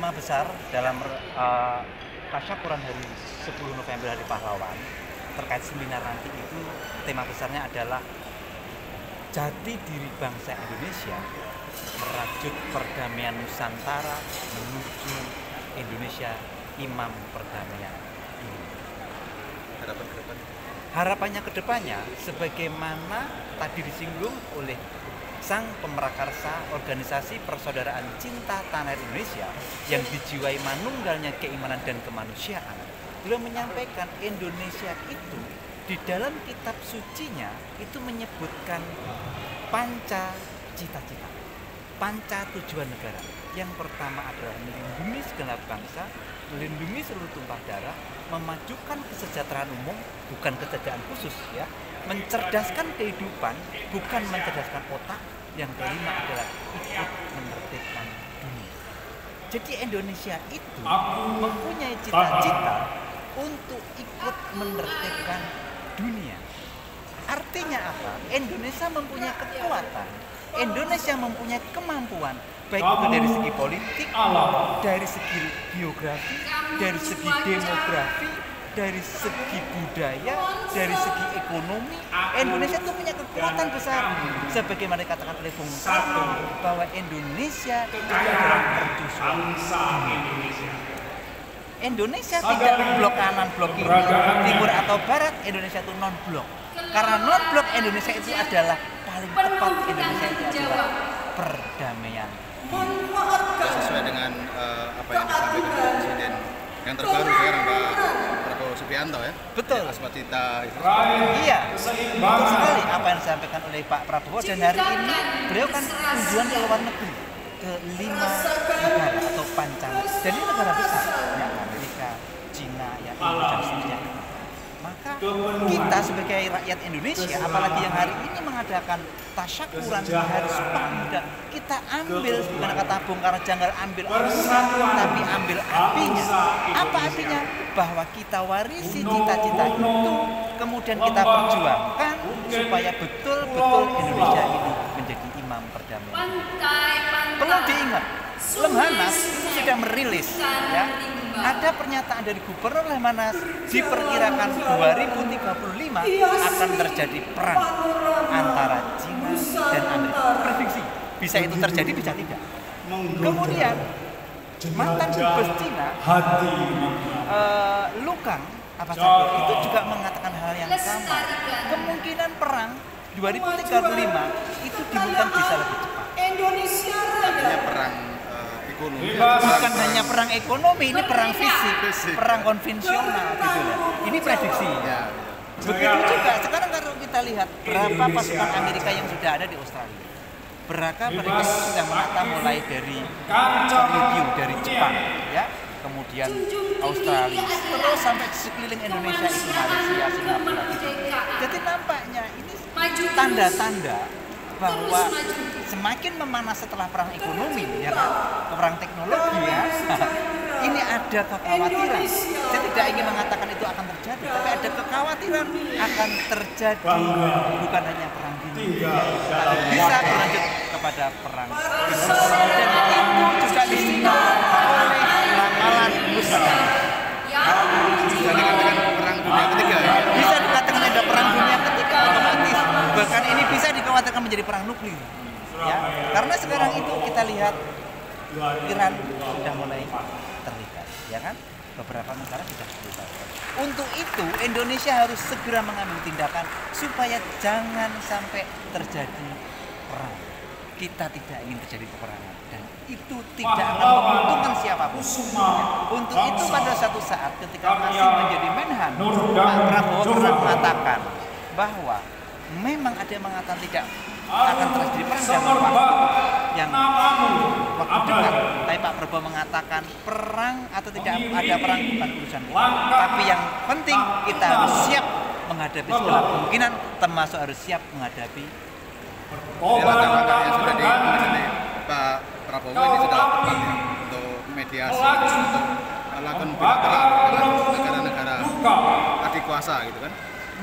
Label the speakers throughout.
Speaker 1: tema besar dalam tasyakuran hari 10 November Hari Pahlawan terkait seminar nanti itu, tema besarnya adalah jati diri bangsa Indonesia merajut perdamaian Nusantara menuju Indonesia imam perdamaian ini. Harapannya ke depannya, sebagaimana tadi disinggung oleh sang pemrakarsa organisasi persaudaraan cinta tanah air Indonesia yang dijiwai manunggalnya keimanan dan kemanusiaan, beliau menyampaikan Indonesia itu di dalam kitab sucinya itu menyebutkan panca cita-cita, panca tujuan negara. Yang pertama adalah melindungi segenap bangsa, melindungi seluruh tumpah darah, memajukan kesejahteraan umum, bukan kesejahteraan khusus ya, mencerdaskan kehidupan, bukan mencerdaskan otak. Yang kelima adalah ikut menertibkan dunia. Jadi Indonesia itu mempunyai cita-cita untuk ikut menertibkan dunia. Artinya apa? Indonesia mempunyai kekuatan, Indonesia mempunyai kemampuan, baik itu dari segi politik, dari segi geografi, dari segi demografi, dari segi budaya, dari segi ekonomi. Indonesia itu punya kekuatan besar. Sebagaimana dikatakan oleh Bung Karno bahwa Indonesia itu adalah mercusuar Indonesia. Indonesia tidak blok kanan, blok kiri, timur atau barat. Indonesia itu non blok. Karena non blok Indonesia itu adalah paling tepat. Indonesia itu adalah perdamaian.
Speaker 2: Sesuai dengan apa yang disampaikan oleh Presiden yang terbaru sekarang, Pak Prabowo Subianto ya.
Speaker 1: Betul.
Speaker 2: Aswatita itu.
Speaker 1: Iya, betul sekali apa yang disampaikan oleh Pak Prabowo, dan hari ini beliau kan kunjungan ke luar negeri ke 5 negara atau pancana. Dan ini negara besar, ya Amerika, Cina, ya Inggris dan seterusnya. Maka kita sebagai rakyat Indonesia, apalagi yang hari ini mengadakan tasyakuran di hari Sumpah Pemuda, kita ambil, bukan kata Bung Karno Janggal, ambil orangnya, tapi ambil apinya. Apa apinya? Bahwa kita warisi cita-cita itu, kemudian kita perjuangkan supaya betul-betul Indonesia ini menjadi imam perdamaian. Perlu diingat, Lemhanas itu sudah merilis, ya. Ada pernyataan dari Gubernur Lemhanas, diperkirakan 2035 akan terjadi perang antara Cina dan Amerika. Prediksi, bisa itu terjadi, bisa tidak. Kemudian mantan dubes Cina, Lukang itu juga mengatakan hal yang sama. Kemungkinan perang 2035 itu dimungkinkan bisa lebih cepat.
Speaker 2: Artinya perang ekonomi.
Speaker 1: Bukan hanya perang ekonomi, ini perang fisik, perang konvensional gitu ya. Ini prediksi.
Speaker 2: Ya.
Speaker 1: Begitu juga sekarang kalau kita lihat berapa pasukan Amerika yang sudah ada di Australia. Berapa mereka sudah menata mulai dari Ryukyu, dari Jepang, ya, kemudian Australia, terus sampai sekeliling Indonesia itu Malaysia, Singapura gitu. Jadi nampaknya ini tanda-tanda bahwa semakin memanas setelah perang ekonomi, ya kan, perang teknologi ya. Ini ada kekhawatiran. Saya tidak ingin mengatakan itu akan terjadi, tapi ada kekhawatiran akan terjadi bukan hanya perang dunia, tapi bisa berlanjut kepada perang fisik. Dan itu juga disinggung oleh ramalan Nostradamus.
Speaker 2: Bisa dikatakan perang dunia ketiga ya.
Speaker 1: Bisa dikatakan ada perang dunia ketiga otomatis. Bahkan ini bisa dikhawatirkan menjadi perang nuklir. Ya, karena sekarang itu kita lihat Iran sudah mulai terlibat, ya kan? Beberapa negara sudah terlibat. Untuk itu Indonesia harus segera mengambil tindakan supaya jangan sampai terjadi perang. Kita tidak ingin terjadi peperangan dan itu tidak akan menguntungkan siapapun. Untuk itu pada satu saat ketika masih menjadi Menhan, Pak Prabowo pernah mengatakan bahwa memang ada yang mengatakan tidak akan terjadi perang yang waktu dekat. Tapi Pak Prabowo mengatakan perang atau tidak ada perang bukan urusan kita. Tapi yang penting kita harus siap menghadapi segala kemungkinan, termasuk harus siap menghadapi
Speaker 2: langkah-langkah yang sudah diambil Pak Prabowo ini sudah tepat ya untuk mediasi, untuk melakukan bilateral dengan negara-negara adik kuasa gitu kan.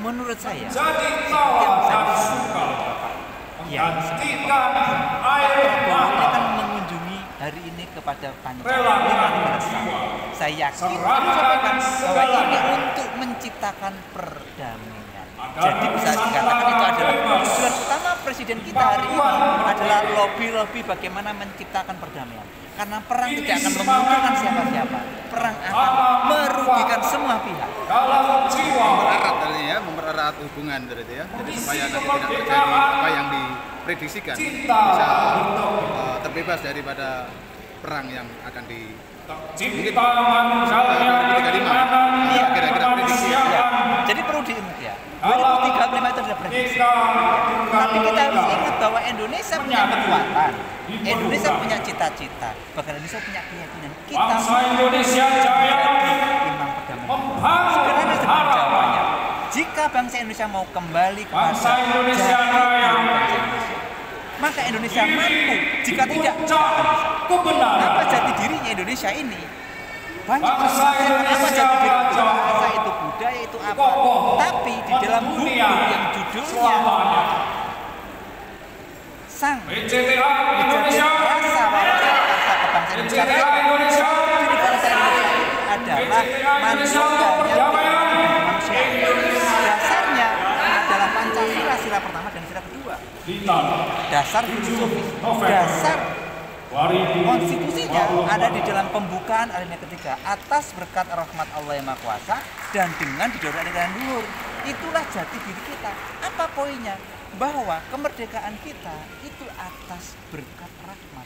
Speaker 1: Menurut saya, seperti yang saya disebut oleh Bapak, ya, Pak Prabowo akan mengunjungi hari ini kepada Pancasila saya yakin sampaikan bahwa ini untuk menciptakan perdamaian. Jadi bisa dikatakan itu adalah tujuan utama presiden kita hari ini adalah lobby-lobby bagaimana menciptakan perdamaian. Karena perang tidak akan menguntungkan siapa-siapa. Perang akan merugikan semua pihak.
Speaker 2: Mempererat tadi ya, mempererat hubungan berarti ya. Jadi supaya nanti tidak terjadi apa yang diprediksikan, bisa terbebas daripada perang yang akan mungkin 2035.
Speaker 1: Iya,
Speaker 2: kira-kira prediksi.
Speaker 1: Ya. Jadi perlu diingat ya. 2035 itu sudah prediksi. Tapi kita harus ingat bahwa Indonesia punya kekuatan. Indonesia punya cita-cita. Bahkan Indonesia punya keyakinan. Kita
Speaker 3: Indonesia Jaya
Speaker 1: imam perdamaian. Sebenarnya sebenarnya jawabannya. Jika bangsa Indonesia mau kembali kepada
Speaker 3: bangsa Indonesia Jaya,
Speaker 1: bangsa Indonesia, maka Indonesia mampu. Jika tidak,
Speaker 3: kebenaran.
Speaker 1: apa jati dirinya Indonesia ini? Banyak
Speaker 3: Bangsa
Speaker 1: apa jati diri itu?
Speaker 3: Indonesia
Speaker 1: Bahasa itu, budaya itu apa?
Speaker 3: kokoh
Speaker 1: Tapi di dalam buku
Speaker 3: dunia
Speaker 1: yang judulnya
Speaker 3: selamanya.
Speaker 1: Sang
Speaker 3: PCTA Indonesia,
Speaker 1: Rasa Wawasan Bangsa Kebangsaan Indonesia,
Speaker 3: PCTA Indonesia,
Speaker 1: diri bangsa Indonesia adalah manusia manusia. Dasarnya adalah Pancasila, sila pertama dan sila kedua. Dasar filosofis, dasar konstitusinya ada di dalam pembukaan alinea ketiga, atas berkat rahmat Allah yang Maha Kuasa dan dengan didorong aliran luhur. Itulah jati diri kita. Apa poinnya? Bahwa kemerdekaan kita itu atas berkat rahmat.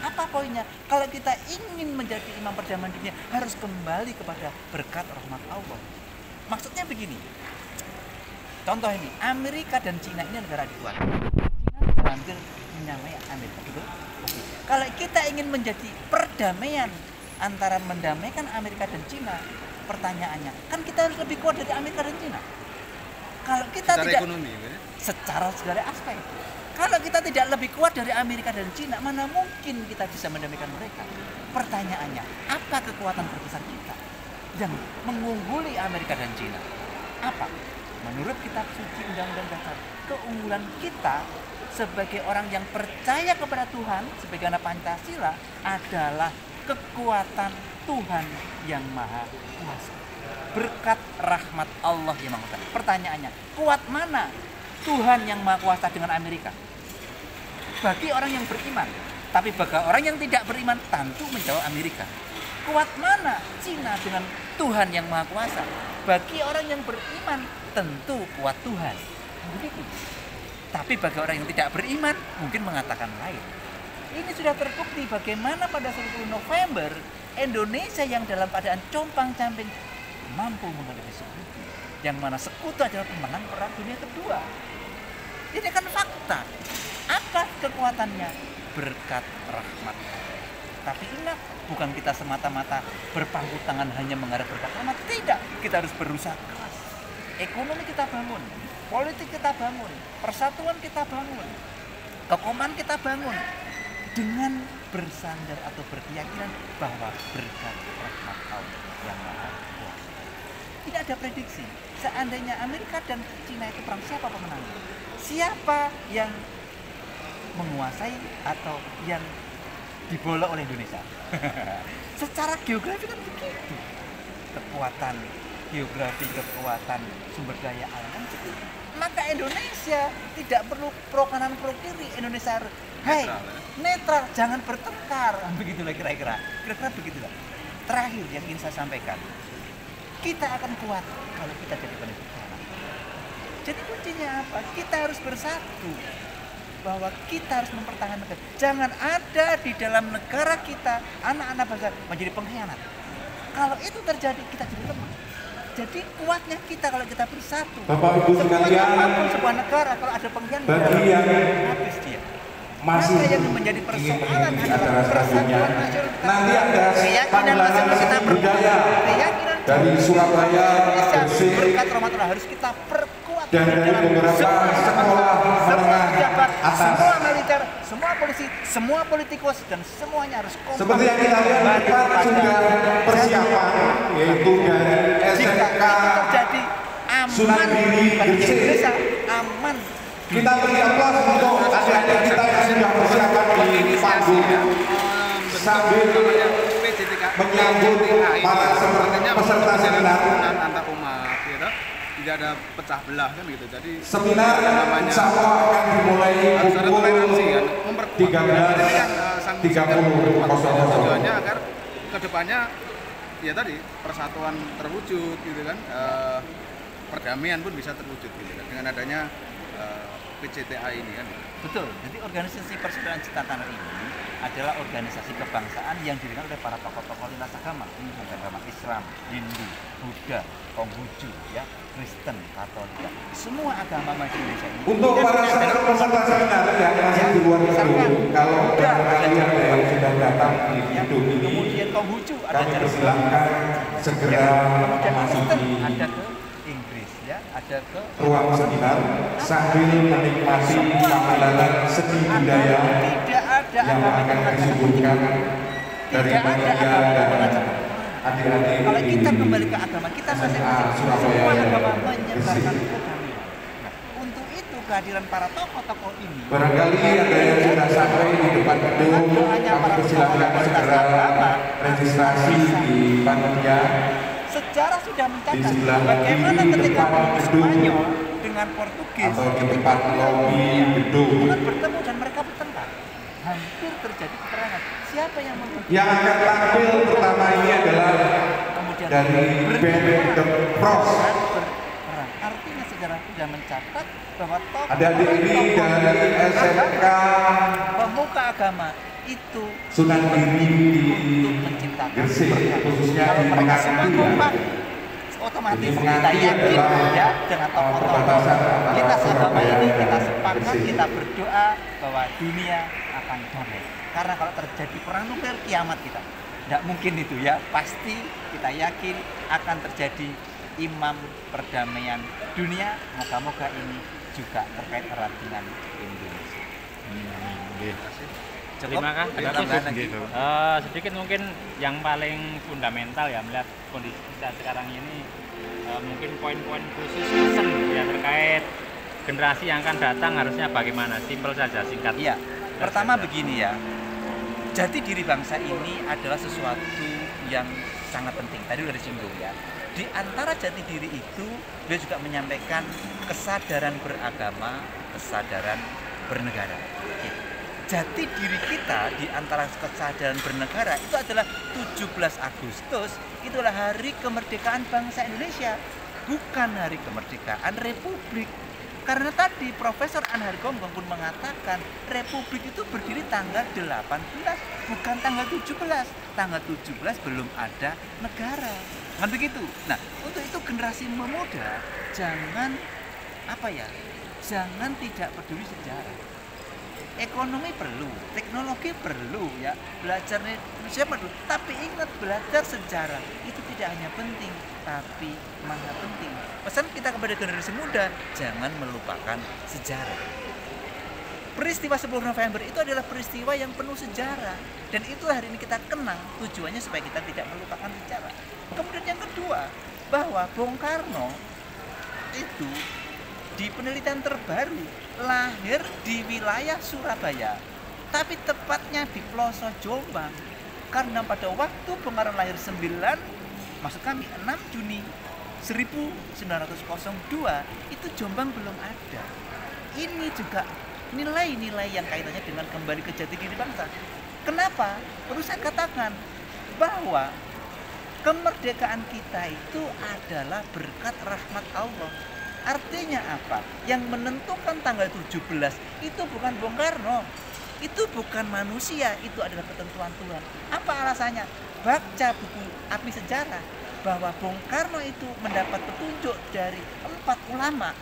Speaker 1: Apa poinnya? Kalau kita ingin menjadi imam perdamaian dunia, harus kembali kepada berkat rahmat Allah. Maksudnya begini. Contoh ini, Amerika dan Cina ini negara adik kuat. Cina hampir menyamai Amerika, betul? Oke. Kalau kita ingin menjadi perdamaian antara mendamaikan Amerika dan Cina, pertanyaannya, kan kita harus lebih kuat dari Amerika dan Cina. Kalau kita
Speaker 2: Secara
Speaker 1: tidak
Speaker 2: ekonomi, ya?
Speaker 1: secara segala aspek. Kalau kita tidak lebih kuat dari Amerika dan Cina, mana mungkin kita bisa mendamaikan mereka? Pertanyaannya, apa kekuatan terbesar kita yang mengungguli Amerika dan Cina? Apa? Menurut kitab suci Undang-Undang Dasar, keunggulan kita sebagai orang yang percaya kepada Tuhan, sebagai anak Pancasila, adalah kekuatan Tuhan yang Maha Kuasa. Berkat rahmat Allah yang Maha Kuasa. Pertanyaannya, kuat mana Tuhan yang Maha Kuasa dengan Amerika? Bagi orang yang beriman. Tapi bagi orang yang tidak beriman, tentu menjawab Amerika. Kuat mana Cina dengan Tuhan yang Maha Kuasa? Bagi orang yang beriman, tentu kuat Tuhan. Begitu. Tapi bagi orang yang tidak beriman, mungkin mengatakan lain. Ini sudah terbukti bagaimana pada 10 November, Indonesia yang dalam keadaan compang-camping mampu menghadapi sekutu. Yang mana sekutu adalah pemenang perang dunia kedua. Ini kan fakta. Apa kekuatannya? Berkat rahmat. Tapi ingat, bukan kita semata-mata berpangku tangan hanya mengharap berkat rahmat. Tidak, kita harus berusaha keras. Ekonomi kita bangun, politik kita bangun, persatuan kita bangun, kekompakan kita bangun dengan bersandar atau berkeyakinan bahwa berkat rahmat Allah yang Maha Kuasa. Tidak ada prediksi. Seandainya Amerika dan Cina itu perang, siapa pemenangnya? Siapa yang menguasai atau yang dibolok oleh Indonesia? Secara geografi kan begitu. Kekuatan geografi, kekuatan sumber daya alam kan begitu. Maka Indonesia tidak perlu pro kanan pro kiri. Indonesia harus netral, jangan bertengkar. Begitulah kira-kira begitulah. Terakhir yang ingin saya sampaikan, kita akan kuat kalau kita jadi pendidikan. Jadi kuncinya apa? Kita harus bersatu. Bahwa kita harus mempertahankan. Jangan ada di dalam negara kita anak-anak bangsa menjadi pengkhianat. Kalau itu terjadi, kita jadi lemah. Jadi kuatnya kita kalau kita bersatu.
Speaker 4: Bapak Ibu sekalian,
Speaker 1: sebuah negara kalau ada pengkhianat,
Speaker 4: bagi yang
Speaker 1: habis dia.
Speaker 4: masih
Speaker 1: Maka yang menjadi persoalan adalah persatuan nasional.
Speaker 4: nanti ada
Speaker 1: Keyakinan
Speaker 4: panggilan
Speaker 1: kita
Speaker 4: budaya
Speaker 1: keyakinan
Speaker 4: dari Surabaya, Gresik,
Speaker 1: berkat rahmatullah harus kita perkuat
Speaker 4: dan dari beberapa sekolah menengah
Speaker 1: pejabat,
Speaker 4: atas.
Speaker 1: semua militer, semua polisi, semua politikus dan semuanya harus kompak.
Speaker 4: Seperti yang kita lihat di depan sudah persiapan, yaitu dari
Speaker 1: Jika
Speaker 4: SMK
Speaker 1: itu terjadi, aman
Speaker 4: Sunandiri,
Speaker 1: bagi
Speaker 4: Gresik.
Speaker 1: Indonesia, aman.
Speaker 4: Kita beri aplaus untuk adik-adik kita yang sudah persiapan di panggung. sambil
Speaker 2: namanya PJTK
Speaker 4: menyambut para peserta seminar.
Speaker 2: Antar umat, gitu. Tidak ada pecah belah kan gitu. Jadi
Speaker 4: Seminar insya Allah akan dimulai
Speaker 2: harus ada toleransi kan,
Speaker 4: pukul 13.30.
Speaker 2: Tujuannya agar kedepannya ya tadi persatuan terwujud gitu kan, perdamaian pun bisa terwujud gitu kan dengan adanya PCTA ini kan.
Speaker 1: Betul. Jadi organisasi Persaudaraan Cinta Tanah ini adalah organisasi kebangsaan yang didirikan oleh para tokoh-tokoh lintas agama, agama Islam, Hindu, Buddha, Konghucu, ya, Kristen, Katolik, semua agama di Indonesia ini.
Speaker 4: Untuk para peserta seminar yang masih di luar gedung, kalau barangkali ada yang sudah datang di gedung ini,
Speaker 1: kemudian Konghucu ada
Speaker 4: kami
Speaker 1: dari
Speaker 4: persilahkan segera memasuki
Speaker 1: ada ke Inggris, ya, ada ke
Speaker 4: ruang seminar sambil menikmati tampilan seni budaya yang akan disuguhkan dari panitia dan adik-adik
Speaker 1: kalau
Speaker 4: di
Speaker 1: kita kembali ke agama kita masing-masing, semua agama menyebarkan
Speaker 4: Gresik.
Speaker 1: kedamaian. Nah, untuk itu kehadiran para tokoh-tokoh ini
Speaker 4: Barangkali ada yang sudah sampai di depan gedung, kami persilakan segera registrasi di panitia.
Speaker 1: sejarah sudah
Speaker 4: Di
Speaker 1: mencatat
Speaker 4: sebelah
Speaker 1: bagaimana
Speaker 4: kiri
Speaker 1: ketika
Speaker 4: depan gedung
Speaker 1: Spanyol dengan Portugis
Speaker 4: atau di tempat lobi gedung
Speaker 1: bukan bertemu dan mereka bertengkar, hampir terjadi peperangan. Siapa yang memimpin?
Speaker 4: yang akan tampil pertama ini adalah
Speaker 1: Kemudian
Speaker 4: dari band The Pros.
Speaker 1: berperang. Artinya sejarah sudah mencatat bahwa tokoh
Speaker 4: Adik-adik ini dari SMK
Speaker 1: pemuka agama itu
Speaker 4: Sunan Giri di
Speaker 1: untuk menciptakan
Speaker 4: Gresik,
Speaker 1: keberkahan.
Speaker 4: khususnya
Speaker 1: Kalau
Speaker 4: di
Speaker 1: mereka semua
Speaker 4: Menganti,
Speaker 1: kompak, otomatis
Speaker 4: Di
Speaker 1: kita
Speaker 4: Menganti
Speaker 1: yakin
Speaker 4: adalah,
Speaker 1: ya dengan tokoh-tokoh
Speaker 4: perbatasan antara
Speaker 1: kita agama
Speaker 4: Surabaya
Speaker 1: ini
Speaker 4: dan
Speaker 1: kita sepakat,
Speaker 4: Gresik.
Speaker 1: kita berdoa bahwa dunia akan damai. Karena kalau terjadi perang nuklir, kiamat kita. Tidak mungkin itu ya, pasti kita yakin akan terjadi imam perdamaian dunia. Moga-moga ini juga terkait erat dengan Indonesia.
Speaker 5: Terima kasih.
Speaker 1: Gitu.
Speaker 5: Sedikit mungkin yang paling fundamental ya melihat kondisi kita sekarang ini, mungkin poin-poin khusus pesan ya terkait generasi yang akan datang harusnya bagaimana? Simpel saja, singkat.
Speaker 1: Iya, pertama begini ya. Jati diri bangsa ini adalah sesuatu yang sangat penting. Tadi sudah disinggung ya. Di antara jati diri itu, dia juga menyampaikan kesadaran beragama, kesadaran bernegara. Oke. Jati diri kita di antara kesadaran bernegara itu adalah 17 Agustus, itulah hari kemerdekaan bangsa Indonesia, bukan hari kemerdekaan Republik. Karena tadi Profesor Anhar Gonggong pun mengatakan Republik itu berdiri tanggal 18, bukan tanggal 17. Tanggal 17 belum ada negara. Kan begitu. Nah, untuk itu generasi muda jangan jangan tidak peduli sejarah. Ekonomi perlu, teknologi perlu ya, belajar Indonesia perlu, tapi ingat belajar sejarah itu tidak hanya penting, tapi maha penting. Pesan kita kepada generasi muda, jangan melupakan sejarah. Peristiwa 10 November itu adalah peristiwa yang penuh sejarah, dan itu hari ini kita kenang, tujuannya supaya kita tidak melupakan sejarah. Kemudian yang kedua, bahwa Bung Karno itu di penelitian terbaru lahir di wilayah Surabaya, tapi tepatnya di pelosok Jombang. Karena pada waktu Bung Karno lahir 6 Juni 1902 itu Jombang belum ada. Ini juga nilai-nilai yang kaitannya dengan kembali ke jati diri bangsa. Kenapa? Perlu saya katakan bahwa kemerdekaan kita itu adalah berkat rahmat Allah. Artinya apa? Yang menentukan tanggal 17 itu bukan Bung Karno, itu bukan manusia, itu adalah ketentuan Tuhan. Apa alasannya? Baca buku Api Sejarah bahwa Bung Karno itu mendapat petunjuk dari 4 ulama,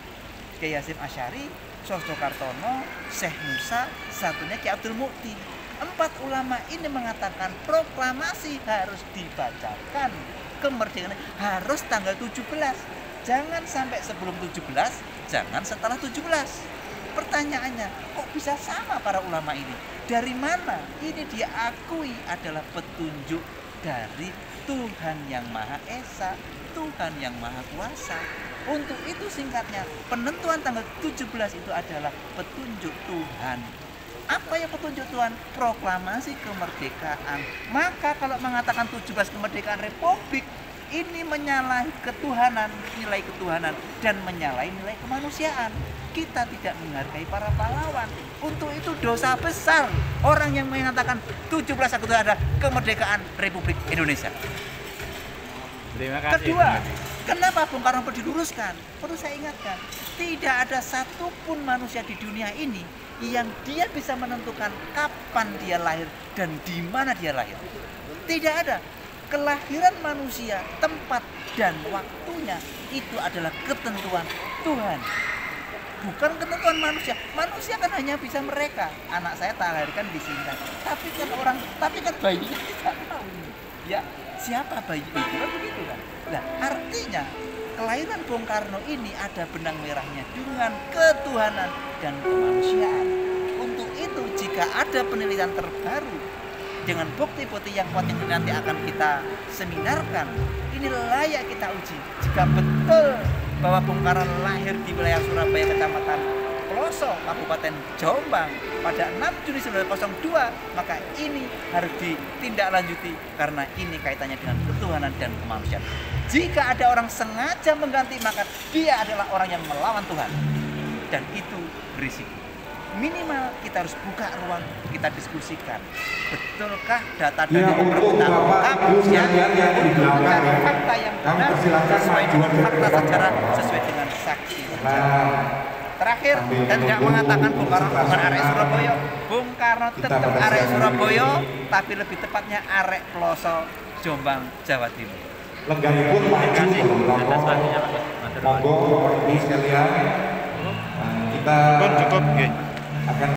Speaker 1: Kiai Hasyim Asy'ari, Soeharto Kartono, Syekh Musa, satunya Ki Abdul Mukti. 4 ulama ini mengatakan proklamasi harus dibacakan, kemerdekaan harus tanggal 17. Jangan sampai sebelum 17, jangan setelah 17. Pertanyaannya, kok bisa sama para ulama ini? Dari mana? Ini dia akui adalah petunjuk dari Tuhan yang Maha Esa, Tuhan yang Maha Kuasa. Untuk itu singkatnya, penentuan tanggal 17 itu adalah petunjuk Tuhan. Apa yang petunjuk Tuhan? Proklamasi kemerdekaan. Maka kalau mengatakan 17 kemerdekaan Republik, ini menyalahi ketuhanan, nilai ketuhanan, dan menyalahi nilai kemanusiaan. Kita tidak menghargai para pahlawan. Untuk itu dosa besar orang yang mengatakan 17 Agustus ada kemerdekaan Republik Indonesia.
Speaker 5: Terima kasih.
Speaker 1: Kedua, kenapa Bung Karno perlu diluruskan? Perlu saya ingatkan, tidak ada satupun manusia di dunia ini yang dia bisa menentukan kapan dia lahir dan di mana dia lahir. Tidak ada. Kelahiran manusia, tempat dan waktunya itu adalah ketentuan Tuhan. Bukan ketentuan manusia. Manusia kan hanya bisa mereka. Anak saya tak lahirkan di sini. Tapi kan bayinya tidak tahu. Ya, siapa bayi itu? Kan begitu kan. Nah, artinya kelahiran Bung Karno ini ada benang merahnya dengan ketuhanan dan kemanusiaan. Untuk itu jika ada penelitian terbaru dengan bukti-bukti yang kuat yang nanti akan kita seminarkan, ini layak kita uji. Jika betul bahwa Bung Karno lahir di wilayah Surabaya, Kecamatan Peloso, Kabupaten Jombang pada 6 Juni 1902, maka ini harus ditindaklanjuti karena ini kaitannya dengan ketuhanan dan kemanusiaan. Jika ada orang sengaja mengganti, maka dia adalah orang yang melawan Tuhan, dan itu berisiko. Minimal kita harus buka ruang, kita diskusikan. Betulkah data dari
Speaker 4: untuk Bapak Ibu sekalian yang di belakang ya,
Speaker 1: fakta yang
Speaker 4: kami
Speaker 1: benar
Speaker 4: persilakan
Speaker 1: sesuai
Speaker 4: maju
Speaker 1: dengan
Speaker 4: ke
Speaker 1: fakta
Speaker 4: depan.
Speaker 1: sejarah, sesuai dengan saksi.
Speaker 4: Nah,
Speaker 1: Terakhir, dan tidak mengatakan Bung Karno bukan arek Surabaya. Bung Karno tetap arek Surabaya, tapi lebih tepatnya arek Peloso, Jombang, Jawa Timur.
Speaker 4: Lengganipun maju
Speaker 5: Atas
Speaker 4: kelompok.
Speaker 5: waktunya Pak. Matur nuwun.
Speaker 4: Monggo Bapak Ibu sekalian. Kita
Speaker 2: Cukup, nggih.